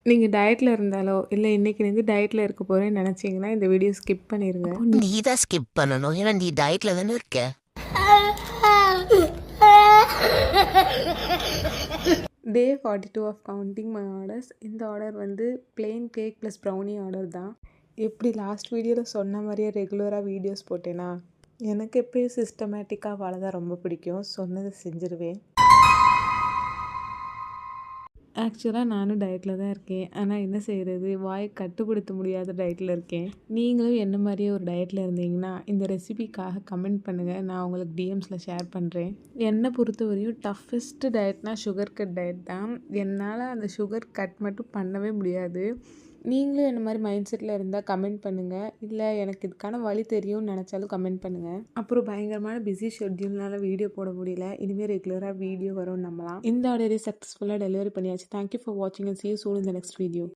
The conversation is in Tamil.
நீங்கள் டயட்டில் இருந்தாலோ இல்லை இன்னைக்குலேருந்து டயட்டில் இருக்க போகிறேன்னு நினச்சிங்கன்னா இந்த வீடியோ ஸ்கிப் பண்ணிடுங்க. நீ தான் ஸ்கிப் பண்ணணும், ஏன்னா நீ டயட்ல தானே இருக்க. டே 42 ஆஃப் கவுண்டிங் மை ஆர்டர்ஸ். இந்த ஆர்டர் வந்து plain cake plus brownie order தான். எப்படி லாஸ்ட் வீடியோவில் சொன்ன மாதிரியே ரெகுலராக வீடியோஸ் போட்டேனா, எனக்கு எப்பயும் சிஸ்டமேட்டிக்காக வாழ தான் ரொம்ப பிடிக்கும். சொன்னதை செஞ்சுருவேன். ஆக்சுவலாக நானும் டயட்டில் தான் இருக்கேன். ஆனால் என்ன செய்கிறது, வாயை கட்டுப்படுத்த முடியாத டயட்டில் இருக்கேன். நீங்களும் என்ன மாதிரியே ஒரு டயட்டில் இருந்தீங்கன்னா இந்த ரெசிபிக்காக கமெண்ட் பண்ணுங்கள். நான் உங்களுக்கு டிஎம்ஸில் ஷேர் பண்ணுறேன். என்னை பொறுத்தவரையும் டஃபஸ்ட்டு டயட்னால் சுகர் கட் டயட் தான். என்னால் அந்த சுகர் கட் மட்டும் பண்ணவே முடியாது. நீங்களும் என்ன மாதிரி மைண்ட் செட்டில் இருந்தால் கமெண்ட் பண்ணுங்கள். இல்லை எனக்கு இதுக்கான வழி தெரியும்னு நினச்சாலும் கமெண்ட் பண்ணுங்கள். அப்புறம் பயங்கரமான பிஸி ஷெட்யூல்னால வீடியோ போட முடியல. இனிமேல் ரெகுலராக வீடியோ வரும் நம்பலாம். இந்த ஆர்டரை சக்ஸஸ்ஃபுல்லாக டெலிவரி பண்ணியாச்சு. தேங்க்யூ ஃபார் வாட்சிங் and see you soon in the next video.